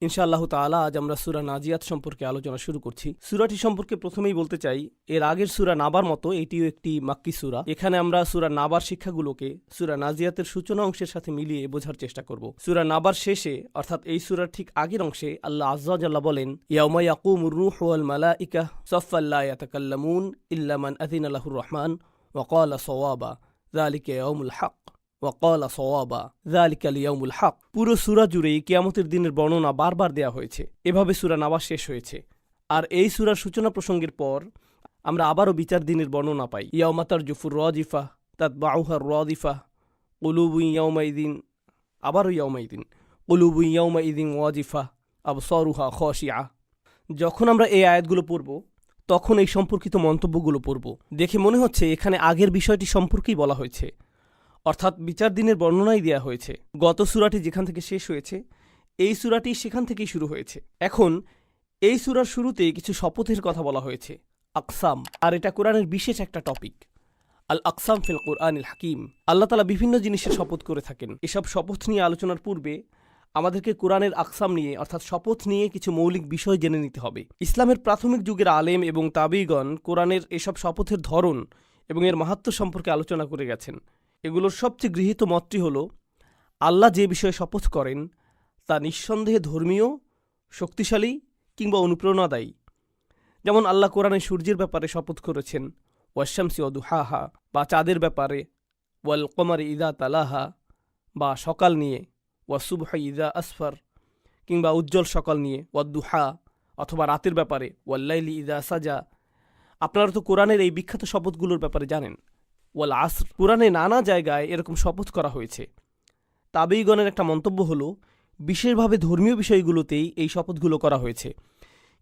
ইনশাআল্লাহ তাআলা আজ আমরা সূরা নাজিয়াত সম্পর্কে আলোচনা শুরু করছি। সূরাটি সম্পর্কে প্রথমেই বলতে চাই, এর আগের সূরা নাবার মতো এটিও একটি মাক্কি সূরা। এখানে আমরা সূরা নাবার শিক্ষাগুলোকে সূরা নাজিয়াতের সূচনা অংশের সাথে মিলিয়ে বোঝার চেষ্টা করব। সূরা নাবার শেষে অর্থাৎ এই সূরার ঠিক আগের অংশে আল্লাহ আযজা ওয়া জাল্লা বলেন, ইয়াউমা ইয়াকুমুর রূহু ওয়াল মালাইকা সাফফান লা ইয়াতাকাল্লামুন ইল্লা মান আযিনা লাহুর রহমান ওয়া ক্বালা সাওয়াবা যালিকা ইয়াউমুল হক ওয়াকালা সওয়াবা যালিকা লিয়াউমুল হক। পুরো সূরা জুড়েই কিয়ামতের দিনের বর্ণনা বারবার দেয়া হয়েছে। এভাবে সূরা নাবা শেষ হয়েছে। আর এই সূরার সূচনা প্রসঙ্গের পর আমরা আবারও বিচার দিনের বর্ণনা পাই। ইয়াউমা তারজুফুর রাজিফা তাতবাউহার রাদিফা কুলুবু ইয়াউমাইদিন, আবারও ইয়াউমাইদিন কুলুবু ইয়াউমাইদিন ওয়াজিফা আবসারুহা খাশিআ। যখন আমরা এই আয়াতগুলো পড়ব তখন এই সম্পর্কিত মন্তব্যগুলো পড়ব। দেখে মনে হচ্ছে এখানে আগের বিষয়টি সম্পর্কেই বলা হয়েছে, অর্থাৎ বিচার দিনের বর্ণনাই দেয়া হয়েছে। গত সূরাটি যেখান থেকে শেষ হয়েছে এই সূরাটি সেখান থেকেই শুরু হয়েছে। এখন এই সূরার শুরুতেই কিছু শপথের কথা বলা হয়েছে, আকসাম। আর এটা কোরআনের বিশেষ একটা টপিক, আল আকসাম ফিল কুরআনিল হাকিম। আল্লাহ তাআলা বিভিন্ন জিনিসের শপথ করে থাকেন। এসব শপথ নিয়ে আলোচনার পূর্বে আমাদেরকে কোরআনের আকসাম নিয়ে অর্থাৎ শপথ নিয়ে কিছু মৌলিক বিষয় জেনে নিতে হবে। ইসলামের প্রাথমিক যুগের আলেম এবং তাবিগণ কোরআনের এসব শপথের ধরন এবং এর মাহাত্ম্য সম্পর্কে আলোচনা করে গেছেন। এগুলোর সবচেয়ে গৃহীত মতটি হল, আল্লাহ যে বিষয়ে শপথ করেন তা নিঃসন্দেহে ধর্মীয়, শক্তিশালী কিংবা অনুপ্রেরণাদায়ী। যেমন আল্লাহ কোরআনে সূর্যের ব্যাপারে শপথ করেছেন ওয়াশ-শামসি ওয়া দুহাহা, বা চাঁদের ব্যাপারে ওয়াল কমারি ইযা তালাহা, বা সকাল নিয়ে ওয়াস-সুবহি ইযা আসফার, কিংবা উজ্জ্বল সকাল নিয়ে ওয়াদ-দুহা, অথবা রাতের ব্যাপারে ওয়াল-লাইলি ইযা সাজা। আপনারা তো কোরআনের এই বিখ্যাত শপথগুলোর ব্যাপারে জানেন। ওয়াল আসর, কোরআনে নানা জায়গায় এরকম শপথ করা হয়েছে। তাবেঈগণের একটা মন্তব্য হলো, বিশেষভাবে ধর্মীয় বিষয়গুলোতেই এই শপথগুলো করা হয়েছে,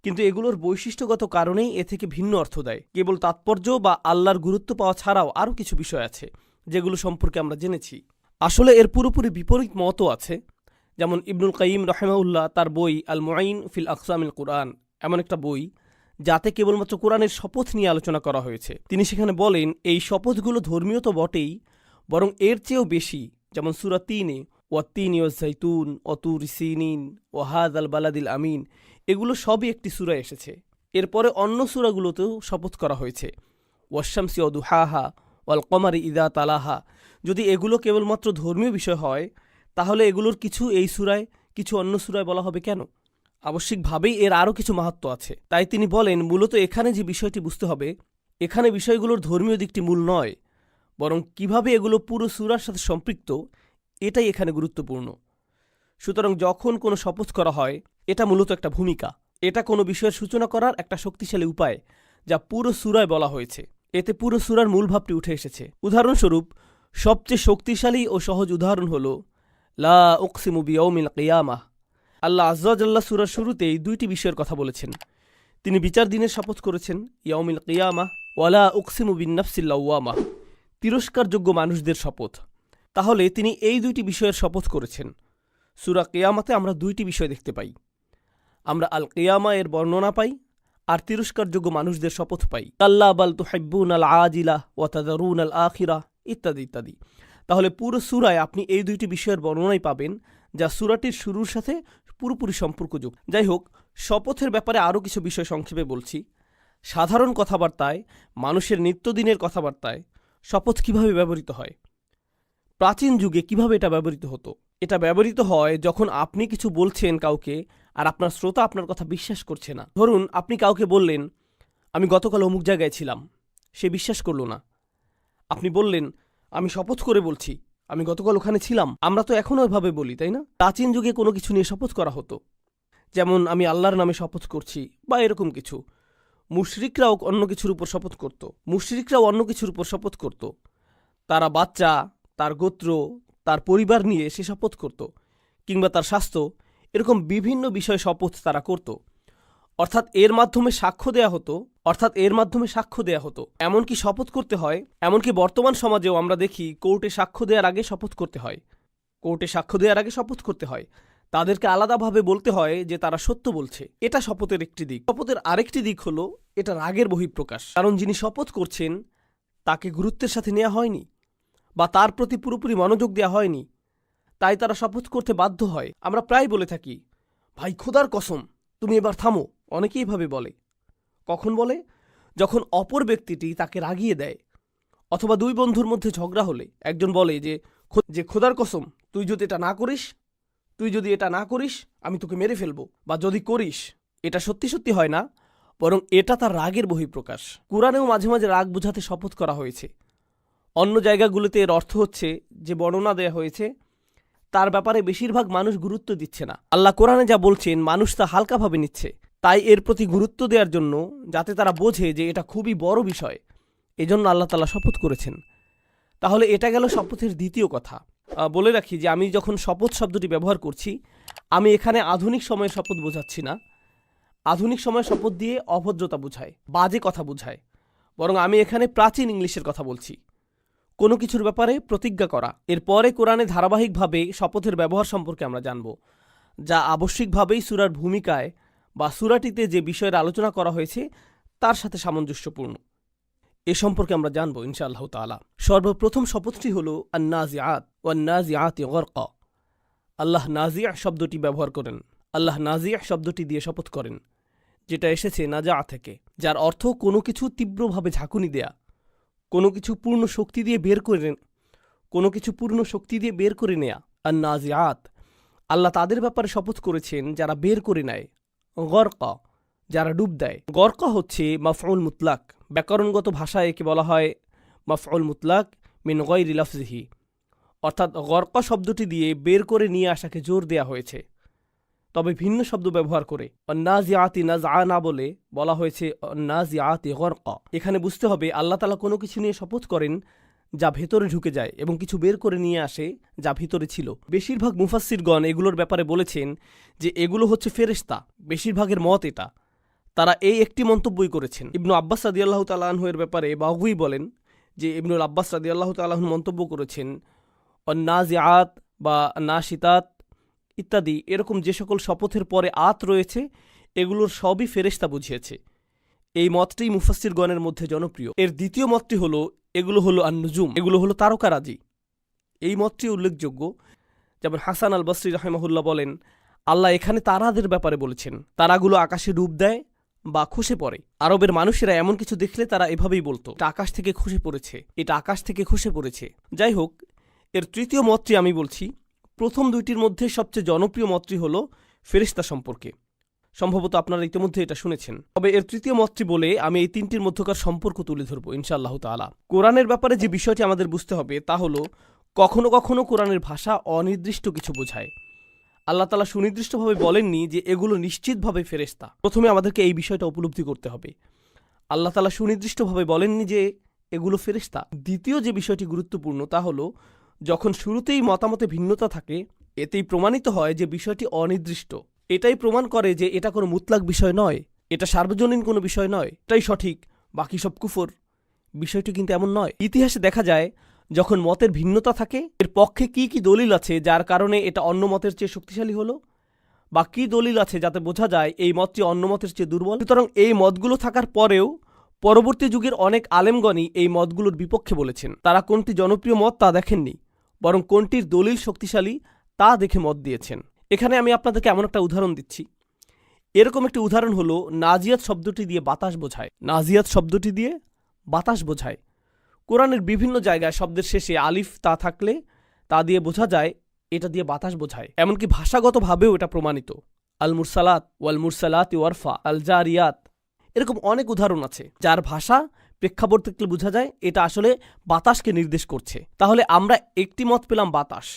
কিন্তু এগুলোর বৈশিষ্ট্যগত কারণেই এ থেকে ভিন্ন অর্থ দেয়। কেবল তাৎপর্য বা আল্লাহর গুরুত্ব পাওয়া ছাড়াও আরও কিছু বিষয় আছে যেগুলো সম্পর্কে আমরা জেনেছি। আসলে এর পুরোপুরি বিপরীত মতও আছে। যেমন ইবনুল কাইয়িম রাহিমাহুল্লাহ তার বই আল মুআইন ফিল আকসামিল কুরআন, এমন একটা বই যাতে কেবলমাত্র কোরআনের শপথ নিয়ে আলোচনা করা হয়েছে। তিনি সেখানে বলেন, এই শপথগুলো ধর্মীয় তো বটেই, বরং এর চেয়েও বেশি। যেমন সূরা ৩-এ ওয়াত-তিনি ওয়াজ-যাইতুন ওয়াতুর সিনিন ওয়াহাযাল বালাদিল আমিন, এগুলো সবই একটি সূরায় এসেছে। এরপরে অন্য সূরাগুলোতেও শপথ করা হয়েছে, ওয়াশ-শামসি ওয়া দুহাহা ওয়াল কমারি ইযা তালাহা। যদি এগুলো কেবলমাত্র ধর্মীয় বিষয় হয় তাহলে এগুলোর কিছু এই সূরায় কিছু অন্য সূরায় বলা হবে কেন? আবশ্যিকভাবেই এর আরও কিছু মাহাত্ম্য আছে। তাই তিনি বলেন, মূলত এখানে যে বিষয়টি বুঝতে হবে, এখানে বিষয়গুলোর ধর্মীয় দিকটি মূল নয়, বরং কিভাবে এগুলো পুরো সূরার সাথে সম্পৃক্ত এটাই এখানে গুরুত্বপূর্ণ। সুতরাং যখন কোনো শপথ করা হয় এটা মূলত একটা ভূমিকা, এটা কোনো বিষয়ের সূচনা করার একটা শক্তিশালী উপায় যা পুরো সূরায় বলা হয়েছে। এতে পুরো সূরার মূল ভাবটি উঠে এসেছে। উদাহরণস্বরূপ সবচেয়ে শক্তিশালী ও সহজ উদাহরণ হল লা উকসিমু বিয়াউমিল কিয়ামাহ। আল্লাহ আযজা ওয়া জাল্লা সূরার শুরুতেই দুইটি বিষয়ের কথা বলেছেন। তিনি বিচার দিনের শপথ করেছেন ইয়াউমিল কিয়ামাহ, ওয়ালা উকসিমু বিন-নাফসিল লাওয়ামাহ, তিরস্কারযোগ্য মানুষদের শপথ। তাহলে তিনি এই দুইটি বিষয়ের শপথ করেছেন। সূরা কিয়ামাতে আমরা দুইটি বিষয় দেখতে পাই। আমরা আল কিয়ামা এর বর্ণনা পাই আর তিরস্কারযোগ্য মানুষদের শপথ পাই। কাল্লা বাল তুহিব্বুনাল আজিলা ওয়া তাযারুনাল আখিরাহ ইত্যাদি ইত্যাদি। তাহলে পুরো সূরায় আপনি এই দুইটি বিষয়ের বর্ণনাই পাবেন যা সূরাটির শুরুর সাথে পুরোপুরি সম্পর্কযুক্ত। যাই হোক, শপথের ব্যাপারে আরও কিছু বিষয় সংক্ষেপে বলছি। সাধারণ কথাবার্তায়, মানুষের নিত্যদিনের কথাবার্তায় শপথ কিভাবে ব্যবহৃত হয়, প্রাচীন যুগে কিভাবে এটা ব্যবহৃত হতো। এটা ব্যবহৃত হয় যখন আপনি কিছু বলছেন কাউকে আর আপনার শ্রোতা আপনার কথা বিশ্বাস করছে না। ধরুন আপনি কাউকে বললেন, আমি গতকাল অমুক জায়গায় ছিলাম, সে বিশ্বাস করল না। আপনি বললেন, আমি শপথ করে বলছি আমি গতকাল ওখানে ছিলাম। আমরা তো এখনও এভাবে বলি, তাই না? প্রাচীন যুগে কোনো কিছু নিয়ে শপথ করা হতো, যেমন আমি আল্লাহর নামে শপথ করছি বা এরকম কিছু। মুশরিকরাও অন্য কিছুর উপর শপথ করত। তারা বাচ্চা, তার গোত্র, তার পরিবার নিয়ে সে শপথ করত, কিংবা তার স্বাস্থ্য, এরকম বিভিন্ন বিষয়ে শপথ তারা করত। অর্থাৎ এর মাধ্যমে সাক্ষ্য দেয়া হতো। এমনকি শপথ করতে হয়, এমনকি বর্তমান সমাজেও আমরা দেখি কোর্টে সাক্ষ্য দেওয়ার আগে শপথ করতে হয়। তাদেরকে আলাদাভাবে বলতে হয় যে তারা সত্য বলছে। এটা শপথের একটি দিক। শপথের আরেকটি দিক হলো এটা রাগের বহিঃপ্রকাশ। কারণ যিনি শপথ করছেন তাকে গুরুত্বের সাথে নেওয়া হয়নি বা তার প্রতি পুরোপুরি মনোযোগ দেওয়া হয়নি, তাই তারা শপথ করতে বাধ্য হয়। আমরা প্রায় বলে থাকি, ভাই খোদার কসম, তুমি এবার থামো। অনেকেই এভাবে বলে। কখন বলে? যখন অপর ব্যক্তিটি তাকে রাগিয়ে দেয়, অথবা দুই বন্ধুর মধ্যে ঝগড়া হলে একজন বলে যে খোদার কসম, তুই যদি এটা না করিস আমি তোকে মেরে ফেলবো, বা যদি করিস। এটা সত্যি সত্যি হয় না, বরং এটা তার রাগের বহিঃপ্রকাশ। কুরআনেও মাঝে মাঝে রাগ বোঝাতে শপথ করা হয়েছে। অন্য জায়গাগুলোতে এর অর্থ হচ্ছে যে বর্ণনা দেয়া হয়েছে তার ব্যাপারে বেশিরভাগ মানুষ গুরুত্ব দিচ্ছে না। আল্লাহ কোরআনে যা বলছেন মানুষ তা হালকাভাবে নিচ্ছে, তাই এর প্রতি গুরুত্ব দেওয়ার জন্য, যাতে তারা বোঝে যে এটা খুবই বড় বিষয়, এজন্য আল্লাহ তাআলা শপথ করেছেন। তাহলে এটা গেল শপথের দ্বিতীয় কথা। বলে রাখি যে আমি যখন শপথ শব্দটি ব্যবহার করছি, আমি এখানে আধুনিক সময়ের শপথ বোঝাচ্ছি না। আধুনিক সময়ের শপথ দিয়ে অভদ্রতা বোঝায়, বাজে কথা বোঝায়। বরং আমি এখানে প্রাচীন ইংলিশের কথা বলছি। কোনো কিছুর ব্যাপারে প্রতিজ্ঞা করা। এরপরে কোরআনে ধারাবাহিকভাবে শপথের ব্যবহার সম্পর্কে আমরা জানব, যা আবশ্যিকভাবেই সূরার ভূমিকায় বা সূরাটিতে যে বিষয়ের আলোচনা করা হয়েছে তার সাথে সামঞ্জস্যপূর্ণ। এ সম্পর্কে আমরা জানব ইনশাআল্লাহ তাআলা। সর্বপ্রথম শপথটি হল আন-নাজিআত ওয়ান-নাজিআতি গরকা। আল্লাহ নাজিআ শব্দটি ব্যবহার করেন, আল্লাহ নাজিআ শব্দটি দিয়ে শপথ করেন, যেটা এসেছে নাজা থেকে, যার অর্থ কোনো কিছু তীব্রভাবে ঝাঁকুনি দেয়া, কোনো কিছু পূর্ণ শক্তি দিয়ে বের করে নেয়া। আন-নাজিআত, আল্লাহ তাদের ব্যাপারে শপথ করেছেন যারা বের করে নেয়। গরকা, যারা ডুব দেয়। গরকা হচ্ছে মাফউল মুতলাক। ব্যাকরণগত ভাষায় একে বলা হয় মাফউল মুতলাক মিন গায়রি লাফজিহি, অর্থাৎ গরকা শব্দটি দিয়ে বের করে নিয়ে আসাকে জোর দেয়া হয়েছে, তবে ভিন্ন শব্দ ব্যবহার করে। অন্নাজিআতি নাজআ না বলে বলা হয়েছে অন্নাজিআতি গরকা। এখানে বুঝতে হবে আল্লাহ তাআলা কোনো কিছু নিয়ে শপথ করেন যা ভেতরে ঢুকে যায় এবং কিছু বের করে নিয়ে আসে যা ভিতরে ছিল। বেশিরভাগ মুফাসসিরগণ এগুলোর ব্যাপারে বলেছেন যে এগুলো হচ্ছে ফেরেশতা। বেশিরভাগের মত এটা। তারা এই একটি মন্তব্যই করেছেন। ইবনু আব্বাস রাদিয়াল্লাহু তাআলা আনহু এর ব্যাপারে বাগভী বলেন যে ইবনুল আব্বাস রাদিয়াল্লাহু তাআলা আনহু মন্তব্য করেছেন, অন্নাজিআত বা নাশিতাত ইত্যাদি এরকম যে সকল শপথের পরে আত রয়েছে এগুলোর সবই ফেরেশতা বুঝিয়েছে। এই মতটি মুফাসসিরগণের মধ্যে জনপ্রিয়। এর দ্বিতীয় মতটি হলো এগুলো হলো আন-নুজুম, এগুলো হলো তারকারাজি। এই মতটি উল্লেখযোগ্য। যেমন হাসান আল বসরি রাহিমাহুল্লাহ বলেন, আল্লাহ এখানে তারাদের ব্যাপারে বলেছেন। তারাগুলো আকাশে ডুব দেয় বা খসে পড়ে। আরবের মানুষেরা এমন কিছু দেখলে তারা এভাবেই বলতো, এটা আকাশ থেকে খসে পড়েছে, এটা আকাশ থেকে খসে পড়েছে। যাই হোক, এর তৃতীয় মতটি আমি বলছি। প্রথম দুইটির মধ্যে সবচেয়ে জনপ্রিয় মতটি হল ফেরেশতা সম্পর্কে। সম্ভবত আপনারা ইতিমধ্যে এটা শুনেছেন। তবে এর তৃতীয় মতটি বলে আমি এই তিনটির মধ্যকার সম্পর্ক তুলে ধরব ইনশাআল্লাহ তাআলা। কোরআনের ব্যাপারে যে বিষয়টি আমাদের বুঝতে হবে তা হলো, কখনো কখনো কোরআনের ভাষা অনির্দিষ্ট কিছু বোঝায়। আল্লাহ তাআলা সুনির্দিষ্টভাবে বলেননি যে এগুলো নিশ্চিতভাবে ফেরেশতা। প্রথমে আমাদেরকে এই বিষয়টা উপলব্ধি করতে হবে। আল্লাহ তাআলা সুনির্দিষ্টভাবে বলেননি যে এগুলো ফেরেশতা। দ্বিতীয় যে বিষয়টি গুরুত্বপূর্ণ তা হলো, যখন শুরুতেই মতামতে ভিন্নতা থাকে, এতেই প্রমাণিত হয় যে বিষয়টি অনির্দিষ্ট। এটাই প্রমাণ করে যে এটা কোনো মুতলাক বিষয় নয়, এটা সার্বজনীন কোনো বিষয় নয়, এটাই সঠিক, বাকি সব কুফর। বিষয়টি কিন্তু এমন নয়। ইতিহাসে দেখা যায় যখন মতের ভিন্নতা থাকে, এর পক্ষে কি কি দলিল আছে যার কারণে এটা অন্য মতের চেয়ে শক্তিশালী হলো, বা কি দলিল আছে যাতে বোঝা যায় এই মতটি অন্য মতের চেয়ে দুর্বল। সুতরাং এই মতগুলো থাকার পরেও পরবর্তী যুগের অনেক আলেমগণই এই মতগুলোর বিপক্ষে বলেছেন। তারা কোনটি জনপ্রিয় মত তা দেখেননি, বরং কোনটির দলিল শক্তিশালী তা দেখে মত দিয়েছেন। এখানে আমি আপনাদেরকে এমন একটা উদাহরণ দিচ্ছি। এরকম একটি উদাহরণ হলো নাজিয়াত শব্দটি দিয়ে বাতাস বোঝায়। নাজিয়াত শব্দটি দিয়ে বাতাস বোঝায়। কোরআনের বিভিন্ন জায়গায় শব্দের শেষে আলিফ তা থাকলে তা দিয়ে বোঝা যায় এটা দিয়ে বাতাস বোঝায়। এমনকি ভাষাগতভাবেও এটা প্রমাণিত। আল মুরসালাত ওয়াল মুরসালাত ওয়ারফা আল জারিয়াত, এরকম অনেক উদাহরণ আছে যার ভাষা প্রেক্ষাপট দেখলে বোঝা যায় এটা আসলে বাতাসকে নির্দেশ করছে। তাহলে আমরা একটি মত পেলাম বাতাস,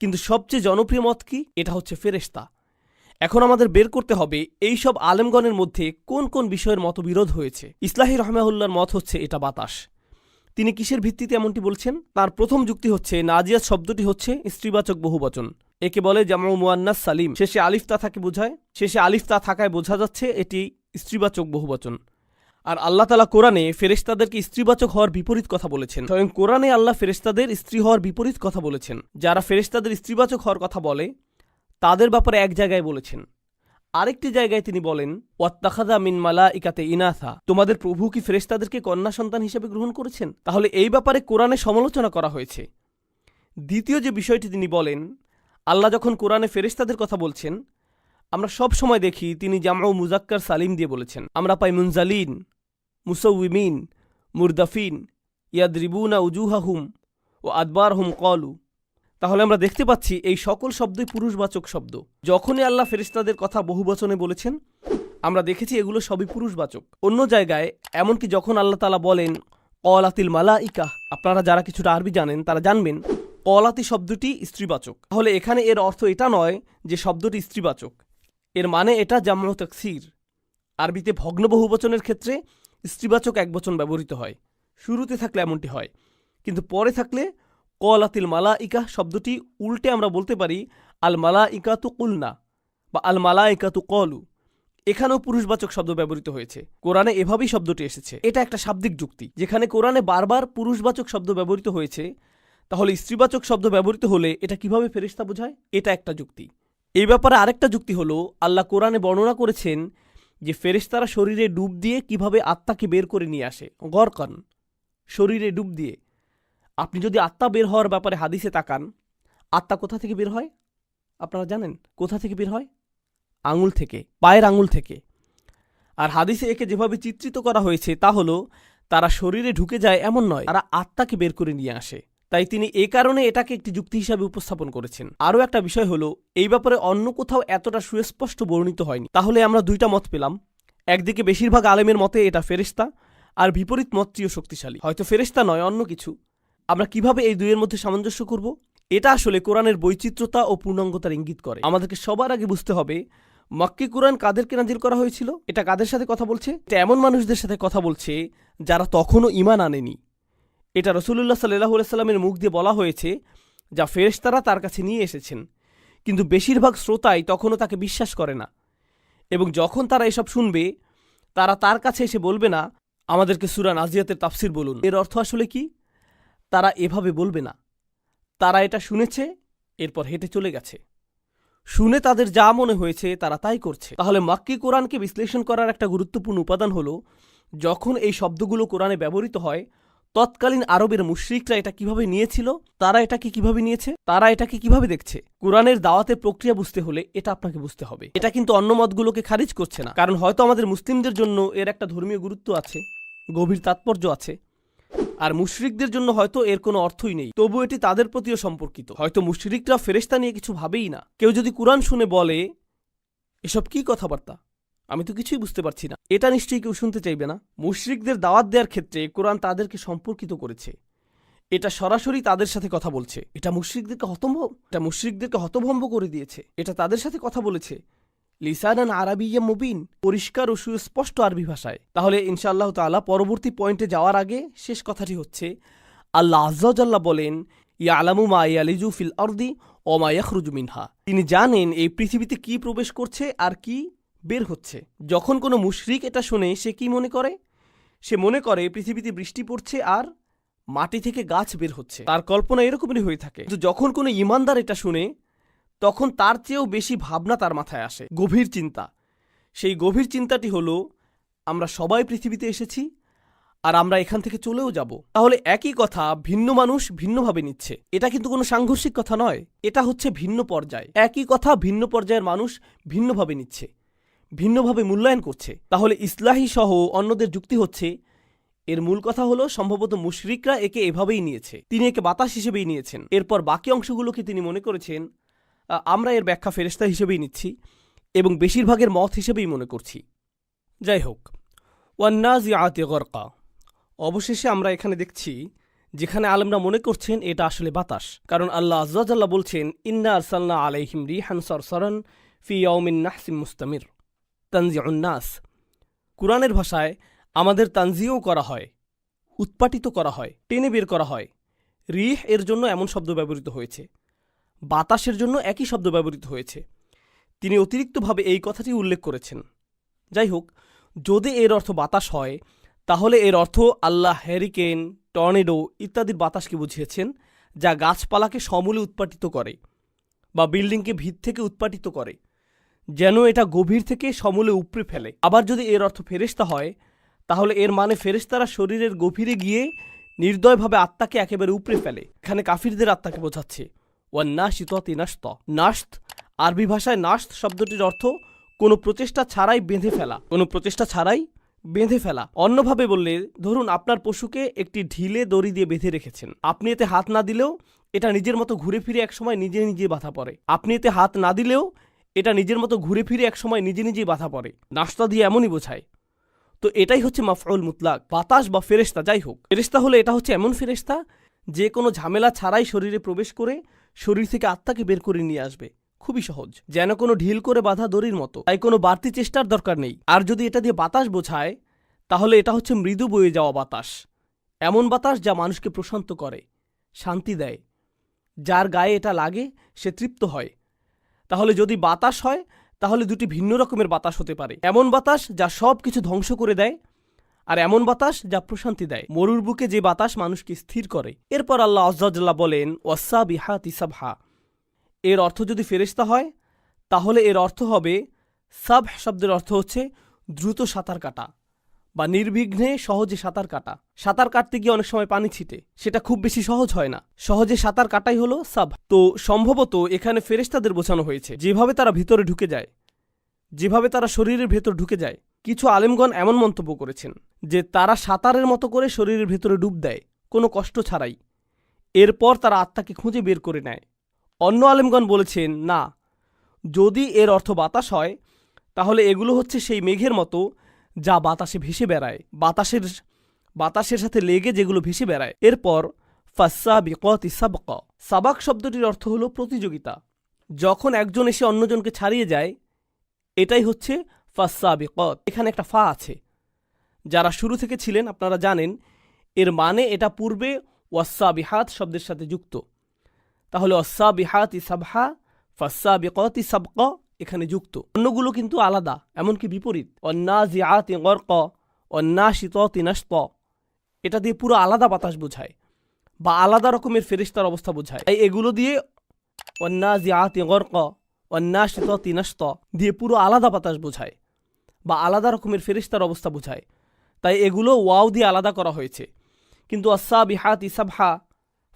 কিন্তু সবচেয়ে জনপ্রিয় মত কি? এটা হচ্ছে ফেরেশতা। এখন আমাদের বের করতে হবে এই সব আলেমগণের মধ্যে কোন কোন বিষয়ের মতবিরোধ হয়েছে। ইসলাহি রাহমাহুল্লাহর মত হচ্ছে এটা বাতাস। তিনি কিসের ভিত্তিতে এমনটি বলছেন? তার প্রথম যুক্তি হচ্ছে নাজিয়াত শব্দটি হচ্ছে স্ত্রীবাচক বহুবচন। একে বলে জামউ মুয়ান্নাস সালিম। শেষে আলিফ তা থাকে বোঝায়, শেষে আলিফ তা থাকায় বোঝা যাচ্ছে এটি স্ত্রীবাচক বহুবচন। আর আল্লাহ তাআলা কোরআনে ফেরেশতাদেরকে স্ত্রীবাচক হওয়ার বিপরীত কথা বলেছেন। স্বয়ং কোরআনে আল্লাহ ফেরেশতাদের স্ত্রী হওয়ার বিপরীত কথা বলেছেন। যারা ফেরেশতাদের স্ত্রীবাচক হওয়ার কথা বলে তাদের ব্যাপারে এক জায়গায় বলেছেন, আরেকটি জায়গায় তিনি বলেন ওয়াত্তাখাযা মিন মালাইকাতি ইনাসা, তোমাদের প্রভু কি ফেরেশতাদেরকে কন্যা সন্তান হিসেবে গ্রহণ করেছেন? তাহলে এই ব্যাপারে কোরআনে সমালোচনা করা হয়েছে। দ্বিতীয় যে বিষয়টি তিনি বলেন, আল্লাহ যখন কোরআনে ফেরেশতাদের কথা বলছেন, আমরা সব সময় দেখি তিনি জামউ মুজাক্কার সালিম দিয়ে বলেছেন। আমরা পাই মুনজালিন, মুসাউমিন, মুরদাফিন, ইয়াদরিবুনা উজুহাহুম ও আদবারহুম কলু। তাহলে আমরা দেখতে পাচ্ছি এই সকল শব্দই পুরুষবাচক শব্দ। যখনই আল্লাহ ফেরেশতাদের কথা বহুবচনে বলেছেন আমরা দেখেছি এগুলো সবই পুরুষবাচক। অন্য জায়গায় এমনকি যখন আল্লাহ তাআলা বলেন কলাতিল মালাইকা, আপনারা যারা কিছুটা আরবি জানেন তারা জানবেন কলাতি শব্দটি স্ত্রীবাচক। তাহলে এখানে এর অর্থ এটা নয় যে শব্দটি স্ত্রীবাচক, এর মানে এটা জামউ তাকসির। আরবিতে ভগ্ন বহুবচনের ক্ষেত্রে স্ত্রীবাচক একবচন ব্যবহৃত হয়, শুরুতে থাকলে এমনটি হয়, কিন্তু পরে থাকলে কলাতিল মালাইকা শব্দটি উল্টে আমরা বলতে পারি আল মালাইকাতু কুলনা বা আল মালাইকাতু কলু। এখানেও পুরুষবাচক শব্দ ব্যবহৃত হয়েছে। কোরআনে এভাবেই শব্দটি এসেছে। এটা একটা শাব্দিক যুক্তি। যেখানে কোরআনে বারবার পুরুষবাচক শব্দ ব্যবহৃত হয়েছে, তাহলে স্ত্রীবাচক শব্দ ব্যবহৃত হলে এটা কিভাবে ফেরেশতা বোঝায়? এটা একটা যুক্তি। এই ব্যাপারে আরেকটা যুক্তি হলো, আল্লাহ কোরআনে বর্ণনা করেছেন যে ফেরেশতারা শরীরে ডুব দিয়ে কিভাবে আত্মাকে বের করে নিয়ে আসে। গরকান, শরীরে ডুব দিয়ে। আপনি যদি আত্মা বের হওয়ার ব্যাপারে হাদিসে তাকান, আত্মা কোথা থেকে বের হয় আপনারা জানেন? কোথা থেকে বের হয়? আঙুল থেকে, পায়ের আঙুল থেকে। আর হাদিসে একে যেভাবে চিত্রিত করা হয়েছে তা হলো তারা শরীরে ঢুকে যায় এমন নয়, তারা আত্মাকে বের করে নিয়ে আসে। তাই তিনি এ কারণে এটাকে একটি যুক্তি হিসাবে উপস্থাপন করেছেন। আরও একটা বিষয় হলো, এই ব্যাপারে অন্য কোথাও এতটা সুস্পষ্ট বর্ণিত হয়নি। তাহলে আমরা দুইটা মত পেলাম। একদিকে বেশিরভাগ আলেমের মতে এটা ফেরেশতা, আর বিপরীত মতটিও শক্তিশালী, হয়তো ফেরেশতা নয় অন্য কিছু। আমরা কিভাবে এই দুইয়ের মধ্যে সামঞ্জস্য করব? এটা আসলে কোরআনের বৈচিত্র্যতা ও পূর্ণাঙ্গতার ইঙ্গিত করে। আমাদেরকে সবার আগে বুঝতে হবে মক্কি কোরআন কাদেরকে নাজিল করা হয়েছিল। এটা কাদের সাথে কথা বলছে? এটা এমন মানুষদের সাথে কথা বলছে যারা তখনও ঈমান আনেনি। এটা রাসূলুল্লাহ সাল্লাল্লাহু আলাইহি সাল্লামের মুখ দিয়ে বলা হয়েছে যা ফেরেশতারা তার কাছে নিয়ে এসেছেন, কিন্তু বেশিরভাগ শ্রোতাই তখনও তাকে বিশ্বাস করে না। এবং যখন তারা এসব শুনবে তারা তার কাছে এসে বলবে না আমাদেরকে সূরা নাজিয়াতের তাফসির বলুন। এর অর্থ আসলে কি? তারা এভাবে বলবে না। তারা এটা শুনেছে, এরপর হেঁটে চলে গেছে। শুনে তাদের যা মনে হয়েছে তারা তাই করছে। তাহলে মক্কি কোরআনকে বিশ্লেষণ করার একটা গুরুত্বপূর্ণ উপাদান হলো, যখন এই শব্দগুলো কোরআনে ব্যবহৃত হয় তৎকালীন আরবের মুশরিকরা এটা কিভাবে নিয়েছিল, তারা এটাকে কিভাবে নিয়েছে, তারা এটাকে কিভাবে দেখছে। কোরআনের দাওয়াতের প্রক্রিয়া বুঝতে হলে এটা আপনাকে বুঝতে হবে। এটা কিন্তু অন্য মতগুলোকে খারিজ করছে না, কারণ হয়তো আমাদের মুসলিমদের জন্য এর একটা ধর্মীয় গুরুত্ব আছে, গভীর তাৎপর্য আছে, আর মুশরিকদের জন্য হয়তো এর কোনো অর্থই নেই। তবু এটি তাদের প্রতিও সম্পর্কিত। হয়তো মুশরিকরা ফেরেশতা নিয়ে কিছু ভাবেই না। কেউ যদি কোরআন শুনে বলে এসব কি কথাবার্তা, আমি তো কিছুই বুঝতে পারছি না, এটা নিশ্চয়ই কেউ শুনতে চাইবে না। মুশরিকদের দাওয়াত দেওয়ার ক্ষেত্রে কোরআন তাদেরকে সম্পর্কিত করেছে। এটা সরাসরি তাদের সাথে কথা বলছে। এটা মুশরিকদেরকে হতভম্ব করে দিয়েছে। এটা তাদের সাথে কথা বলেছে লিসানান আরাবিয়্যা মুবিন, পরিষ্কার ও সুস্পষ্ট আরবি ভাষায়। তাহলে ইনশাআল্লাহ তাআলা পরবর্তী পয়েন্টে যাওয়ার আগে শেষ কথাটি হচ্ছে, আল্লাহ আযজা ওয়া জাল্লা বলেন ইয়ালামু মা ইয়ালিজু ফিল আরদি ওয়া মা ইয়াখরুজু মিনহা। তিনি জানেন এই পৃথিবীতে কি প্রবেশ করছে আর কি বের হচ্ছে। যখন কোনো মুশরিক এটা শুনে সে কি মনে করে? সে মনে করে পৃথিবীতে বৃষ্টি পড়ছে আর মাটি থেকে গাছ বের হচ্ছে। তার কল্পনা এরকমই হয়ে থাকে। কিন্তু যখন কোনো ঈমানদার এটা শুনে তখন তার চেয়েও বেশি ভাবনা তার মাথায় আসে, গভীর চিন্তা। সেই গভীর চিন্তাটি হলো আমরা সবাই পৃথিবীতে এসেছি আর আমরা এখান থেকে চলেও যাব। তাহলে একই কথা ভিন্ন মানুষ ভিন্নভাবে নিচ্ছে। এটা কিন্তু কোনো সাংঘর্ষিক কথা নয়, এটা হচ্ছে ভিন্ন পর্যায়। একই কথা ভিন্ন পর্যায়ের মানুষ ভিন্নভাবে নিচ্ছে, ভিন্নভাবে মূল্যায়ন করছে। তাহলে ইসলাহি সহ অন্যদের যুক্তি হচ্ছে এর মূল কথা হলো সম্ভবত মুশরিকরা একে এভাবেই নিয়েছে, তিনি একে বাতাস হিসেবেই নিয়েছেন। এরপর বাকি অংশগুলোকে তিনি মনে করেছেন আমরা এর ব্যাখ্যা ফেরেশতা হিসেবেই নিচ্ছি এবং বেশিরভাগের মত হিসেবেই মনে করছি। যাই হোক, ওয়ান্নাজিআতি গরকা, অবশেষে আমরা এখানে দেখছি যেখানে আলেমরা মনে করছেন এটা আসলে বাতাস, কারণ আল্লাহ আযজা ওয়া জাল্লা বলছেন ইন্না আরসালনা আলাইহিম রিহান সারসারান ফি ইয়াউমিন নাহসিন মুস্তামির তানজিউন নাস। কুরআনের ভাষায় আমাদের তানজিও করা হয়, উৎপাটিত করা হয়, টেনে বের করা হয়। রিহ এর জন্য এমন শব্দ ব্যবহৃত হয়েছে, বাতাসের জন্য একই শব্দ ব্যবহৃত হয়েছে। তিনি অতিরিক্তভাবে এই কথাটি উল্লেখ করেছেন। যাই হোক, যদি এর অর্থ বাতাস হয় তাহলে এর অর্থ আল্লাহ হ্যারিকেন, টর্নেডো ইত্যাদির বাতাসকে বুঝিয়েছেন, যা গাছপালাকে সমূলে উৎপাটিত করে বা বিল্ডিংকে ভিত থেকে উৎপাটিত করে, যেন এটা গভীর থেকে সমূলে উপড়ে ফেলে। আবার যদি এর অর্থ ফেরেশতা হয় তাহলে এর মানে ফেরেশতারা শরীরের গভীরে গিয়ে নির্দয়ভাবে আত্মাকে একেবারে উপড়ে ফেলে। এখানে কাফিরদের আত্মাকে বোঝাচ্ছে। ওয়ান্নাশিতাতি নাশতা, নাশত আরবি ভাষায় নাশত শব্দটির অর্থ কোনো প্রচেষ্টা ছাড়াই বেঁধে ফেলা, কোনো প্রচেষ্টা ছাড়াই বেঁধে ফেলা। অন্যভাবে বললে, ধরুন আপনার পশুকে একটি ঢিলে দড়ি দিয়ে বেঁধে রেখেছেন। আপনি এতে হাত না দিলেও এটা নিজের মতো ঘুরে ফিরে একসময় নিজে নিজে বাধা পড়ে। আপনি এতে হাত না দিলেও এটা নিজের মতো ঘুরে ফিরে একসময় নিজে নিজেই বাধা পড়ে। নাশতা দিয়ে এমনই বোঝায়। তো এটাই হচ্ছে মাফউল মুতলাক। বাতাস বা ফেরেশতা, যাই হোক, ফেরেশতা হলে এটা হচ্ছে এমন ফেরেশতা যে কোনো ঝামেলা ছাড়াই শরীরে প্রবেশ করে শরীর থেকে আত্মাকে বের করে নিয়ে আসবে। খুবই সহজ, যেন কোনো ঢিল করে বাঁধা দড়ির মতো। তাই কোনো বাড়তি চেষ্টার দরকার নেই। আর যদি এটা দিয়ে বাতাস বোঝায়, তাহলে এটা হচ্ছে মৃদু বয়ে যাওয়া বাতাস, এমন বাতাস যা মানুষকে প্রশান্ত করে, শান্তি দেয়। যার গায়ে এটা লাগে সে তৃপ্ত হয়। তাহলে যদি বাতাস হয়, তাহলে দুটি ভিন্ন রকমের বাতাস হতে পারে। এমন বাতাস যা সব কিছু ধ্বংস করে দেয়, আর এমন বাতাস যা প্রশান্তি দেয়। মরুর বুকে যে বাতাস মানুষকে স্থির করে। এরপর আল্লাহ আযজা ওয়াজাল্লাহ বলেন, ওয়াসাবিহাতি সাবহা। এর অর্থ যদি ফেরেশতা হয়, তাহলে এর অর্থ হবে, সাবহ শব্দের অর্থ হচ্ছে দ্রুত সাঁতার কাটা বা নির্বিঘ্নে সহজে সাঁতার কাটা। সাঁতার কাটতে গিয়ে অনেক সময় পানি ছিটে, সেটা খুব বেশি সহজ হয় না। সহজে সাঁতার কাটাই হলো সাবহ। তো সম্ভবত এখানে ফেরেশতাদের বোঝানো হয়েছে, যেভাবে তারা ভিতরে ঢুকে যায়, যেভাবে তারা শরীরের ভেতর ঢুকে যায়। কিছু আলেমগণ এমন মন্তব্য করেছেন যে তারা সাঁতারের মতো করে শরীরের ভেতরে ডুব দেয় কোনো কষ্ট ছাড়াই, এরপর তারা আত্মাকে খুঁজে বের করে নেয়। অন্য আলেমগণ বলেছেন, না, যদি এর অর্থ বাতাস হয়, তাহলে এগুলো হচ্ছে সেই মেঘের মতো যা বাতাসে ভেসে বেড়ায়, বাতাসের সাথে লেগে যেগুলো ভেসে বেড়ায়। এরপর ফাসসাবিকাতি সাবকা। সাবাক শব্দটির অর্থ হলো প্রতিযোগিতা। যখন একজন এসে অন্যজনকে ছাড়িয়ে যায়, এটাই হচ্ছে ফাসসাবিকাত। এখানে একটা ফা আছে। যারা শুরু থেকে ছিলেন আপনারা জানেন এর মানে এটা পূর্বে ওয়াসাবিহাত শব্দের সাথে যুক্ত। তাহলে ওয়াসাবিহাতি সাবহা, ফাসসাবিকাতি সাবকা এখানে যুক্ত। অন্যগুলো কিন্তু আলাদা, এমনকি বিপরীত। ওয়ান্নাজিআতি গরকা, ওয়ান্নাশিতাতি নাশতা, এটা দিয়ে পুরো আলাদা বাতাস বোঝায় বা আলাদা রকমের ফেরেশতার অবস্থা বোঝায়। তাই এগুলো দিয়ে ওয়ান্নাজিআতি গরকা, ওয়ান্নাশিতাতি নাশতা দিয়ে পুরো আলাদা বাতাস বোঝায় বা আলাদা রকমের ফেরেশতার অবস্থা বোঝায়। তাই এগুলো ওয়াও দিয়ে আলাদা করা হয়েছে। কিন্তু ওয়াসাবিহাতি সাবহা,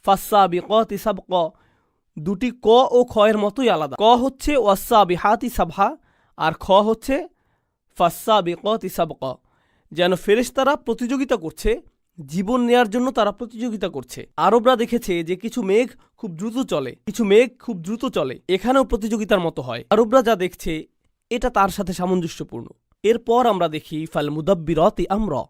ফাসসাবিকাতি সাবকা দুটি ক ও খ এর মতোই আলাদা। ক হচ্ছে ওয়াসাবিহাতি সাবহা আর খ হচ্ছে ফাসসাবিকাতি সাবকা। যেন ফেরেশতারা প্রতিযোগিতা করছে, জীবন নেয়ার জন্য তারা প্রতিযোগিতা করছে। আরবরা দেখেছে যে কিছু মেঘ খুব দ্রুত চলে, এখানেও প্রতিযোগিতার মতো হয়। আরবরা যা দেখছে এটা তার সাথে সামঞ্জস্যপূর্ণ। এরপর আমরা দেখি ফাল মুদাব্বিরাতি আমরা।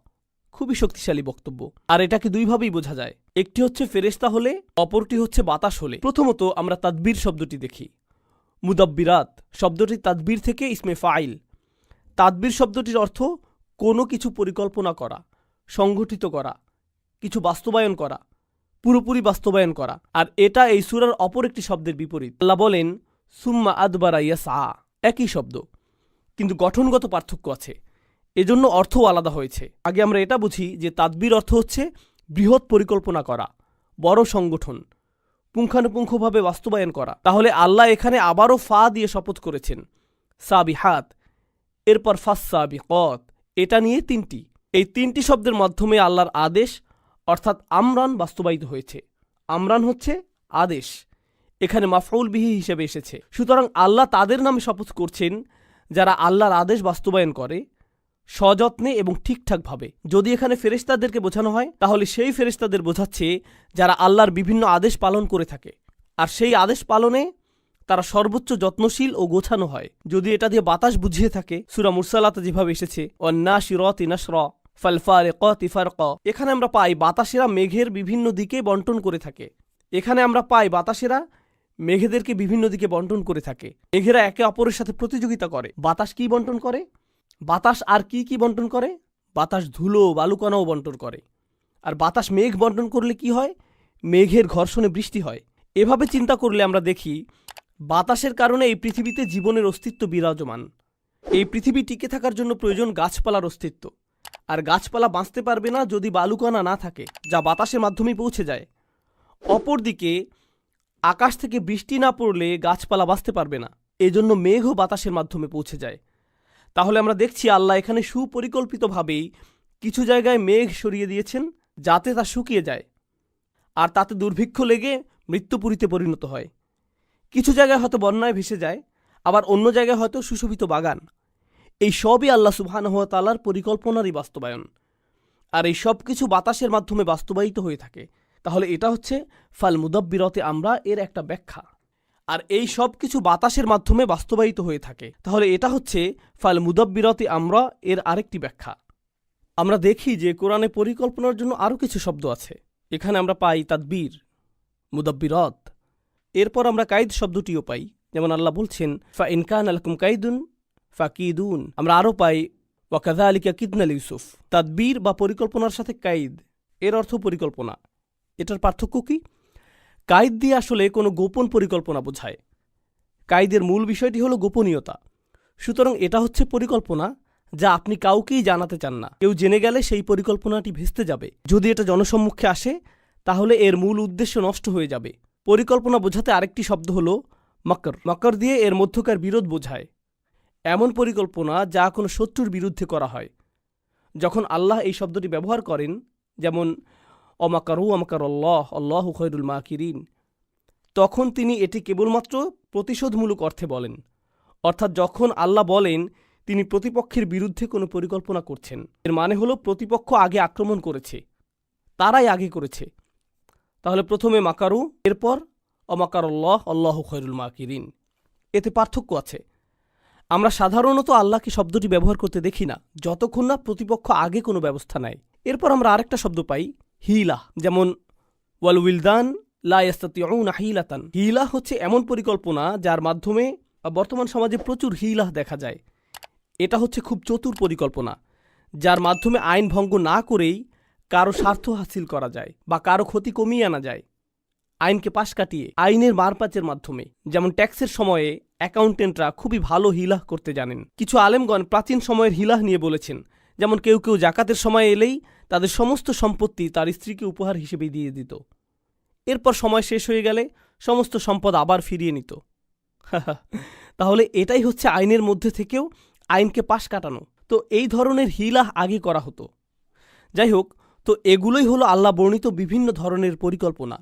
খুবই শক্তিশালী বক্তব্য। আর এটাকে দুইভাবেই বোঝা যায়, একটি হচ্ছে ফেরেশতা হলে, অপরটি হচ্ছে বাতাস হলে। প্রথমত আমরা তাদবির শব্দটি দেখি। মুদাব্বিরাত শব্দটি তাদবির থেকে ইসমে ফাইল। তাদবির শব্দটির অর্থ কোনো কিছু পরিকল্পনা করা, সংগঠিত করা, কিছু বাস্তবায়ন করা, পুরোপুরি বাস্তবায়ন করা। আর এটা এই সূরার অপর একটি শব্দের বিপরীত। আল্লাহ বলেন সুম্মা আদবারা ইয়াসআ, একই শব্দ কিন্তু গঠনগত পার্থক্য আছে, এজন্য অর্থও আলাদা হয়েছে। আগে আমরা এটা বুঝি যে তাদবির অর্থ হচ্ছে বৃহৎ পরিকল্পনা করা, বড় সংগঠন, পুঙ্খানুপুঙ্খভাবে বাস্তবায়ন করা। তাহলে আল্লাহ এখানে আবারও ফা দিয়ে শপথ করেছেন, সাবিহাত, এরপর ফাসসাবিকাত, এটা নিয়ে তিনটি। এই তিনটি শব্দের মাধ্যমে আল্লাহর আদেশ অর্থাৎ আমরান বাস্তবায়িত হয়েছে। আমরান হচ্ছে আদেশ, এখানে মাফউল বিহি হিসেবে এসেছে। সুতরাং আল্লাহ তাদের নামে শপথ করছেন যারা আল্লাহর আদেশ বাস্তবায়ন করে সযত্নে এবং ঠিকঠাকভাবে। যদি এখানে ফেরেশতাদেরকে বোঝানো হয়, তাহলে সেই ফেরেশতাদের বোঝাচ্ছে যারা আল্লাহর বিভিন্ন আদেশ পালন করে থাকে, আর সেই আদেশ পালনে তারা সর্বোচ্চ যত্নশীল ও গোছানো হয়। যদি এটা দিয়ে বাতাস বুঝিয়ে থাকে, সূরা মুরসালাতে যেভাবে এসেছে ওয়ান্নাশিরাতি নাশরা ফালফারিকাতি ফারকা, এখানে আমরা পাই বাতাসেরা মেঘের বিভিন্ন দিকে বন্টন করে থাকে। মেঘেদেরকে বিভিন্ন দিকে বন্টন করে থাকে। মেঘেরা একে অপরের সাথে প্রতিযোগিতা করে। বাতাস কি বন্টন করে? বাতাস আর কি বন্টন করে? বাতাস ধুলো বালুকণাও বন্টন করে। আর বাতাস মেঘ বন্টন করলে কি হয়? মেঘের ঘর্ষণে বৃষ্টি হয়। এভাবে চিন্তা করলে আমরা দেখি বাতাসের কারণে এই পৃথিবীতে জীবনের অস্তিত্ব বিরাজমান। এই পৃথিবী টিকে থাকার জন্য প্রয়োজন গাছপালার অস্তিত্ব, আর গাছপালা বাঁচতে পারবে না যদি বালুকণা না থাকে, যা বাতাসের মাধ্যমেই পৌঁছে যায়। অপরদিকে আকাশ থেকে বৃষ্টি না পড়লে গাছপালা বাঁচতে পারবে না, এজন্য মেঘও বাতাসের মাধ্যমে পৌঁছে যায়। তাহলে আমরা দেখছি আল্লাহ এখানে সুপরিকল্পিতভাবেই কিছু জায়গায় মেঘ সরিয়ে দিয়েছেন যাতে তা শুকিয়ে যায়, আর তাতে দুর্ভিক্ষ লেগে মৃত্যুপুরীতে পরিণত হয়। কিছু জায়গায় হয়তো বন্যায় ভেসে যায়, আবার অন্য জায়গায় হয়তো সুশোভিত বাগান। এই সবই আল্লাহ সুবহানাহু ওয়া তাআলার পরিকল্পনারই বাস্তবায়ন। আর এই সব কিছু বাতাসের মাধ্যমে বাস্তবায়িত হয়ে থাকে। তাহলে এটা হচ্ছে ফাল মুদাব্বিরাতি আমরা এর একটা ব্যাখ্যা। আর এই সব কিছু বাতাসের মাধ্যমে বাস্তবায়িত হয়ে থাকে, তাহলে এটা হচ্ছে ফাল মুদাব্বিরাতি আমরা এর আরেকটি ব্যাখ্যা। আমরা দেখি যে কোরআনে পরিকল্পনার জন্য আরও কিছু শব্দ আছে। এখানে আমরা পাই তাদবীর, মুদাব্বিরাত। এরপর আমরা কাইদ শব্দটিও পাই, যেমন আল্লাহ বলছেন ফা ইন কানা লাকুম কাইদুন ফাকিদুন। আমরা আরও পাই ওয়াকাযালিকা কিদনা লিইউসুফ। তাদবীর বা পরিকল্পনার সাথে কাইদ এর অর্থ পরিকল্পনা। এটার পার্থক্য কি? কাইদ দিয়ে আসলে কোনো গোপন পরিকল্পনা বোঝায়। কাইদের মূল বিষয়টি হলো গোপনীয়তা। সুতরাং এটা হচ্ছে পরিকল্পনা যা আপনি কাউকেই জানাতে চান না। কেউ জেনে গেলে সেই পরিকল্পনাটি ভেস্তে যাবে। যদি এটা জনসম্মুখে আসে তাহলে এর মূল উদ্দেশ্য নষ্ট হয়ে যাবে। পরিকল্পনা বোঝাতে আরেকটি শব্দ হলো মাকর। মাকর দিয়ে এর মধ্যকার বিরোধ বোঝায়। এমন পরিকল্পনা যা কোনো শত্রুর বিরুদ্ধে করা হয়। যখন আল্লাহ এই শব্দটি ব্যবহার করেন, যেমন অমাকারু অমাকার আল্লাহ আল্লাহু খায়রুল মাকিরিন, তখন তিনি এটি কেবলমাত্র প্রতিশোধমূলক অর্থে বলেন। অর্থাৎ যখন আল্লাহ বলেন তিনি প্রতিপক্ষের বিরুদ্ধে কোনো পরিকল্পনা করছেন, এর মানে হলো প্রতিপক্ষ আগে আক্রমণ করেছে, তারাই আগে করেছে। তাহলে প্রথমে মাকারু, এরপর অমাকার আল্লাহ আল্লাহু খায়রুল মাকিরিন। এতে পার্থক্য আছে। আমরা সাধারণত আল্লাহকে শব্দটি ব্যবহার করতে দেখি না যতক্ষণ না প্রতিপক্ষ আগে কোনো ব্যবস্থা নেয়। এরপর আমরা আরেকটা শব্দ পাই হিলা, যেমন ওয়াল উইলদান লা ইয়াস্তাতিউনা হিলাতান। হিলা হচ্ছে এমন পরিকল্পনা যার মাধ্যমে বর্তমান সমাজে প্রচুর হিলাহ দেখা যায়। এটা হচ্ছে খুব চতুর পরিকল্পনা, যার মাধ্যমে আইন ভঙ্গ না করেই কারো স্বার্থ হাসিল করা যায় বা কারো ক্ষতি কমিয়ে আনা যায়। আইনকে পাশ কাটিয়ে আইনের মারপ্যাচের মাধ্যমে। যেমন ট্যাক্সের সময়ে অ্যাকাউন্টেন্টরা খুবই ভালো হিলাহ করতে জানেন। কিছু আলেমগণ প্রাচীন সময়ের হিলাহ নিয়ে বলেছেন, যেমন কেউ কেউ জাকাতের সময় এলেই তাদের সমস্ত সম্পত্তি তার স্ত্রীকে উপহার হিসেবে দিয়ে দিত। এরপর সময় শেষ হয়ে গেলে সমস্ত সম্পদ আবার ফিরিয়ে নিত। তাহলে এটাই হচ্ছে আইনের মধ্যে থেকেও আইনকে পাশ কাটানো। তো এই ধরনের হিলাহ আগে করা হতো। যাই হোক, তো এগুলোই হলো আল্লাহ বর্ণিত বিভিন্ন ধরনের পরিকল্পনা।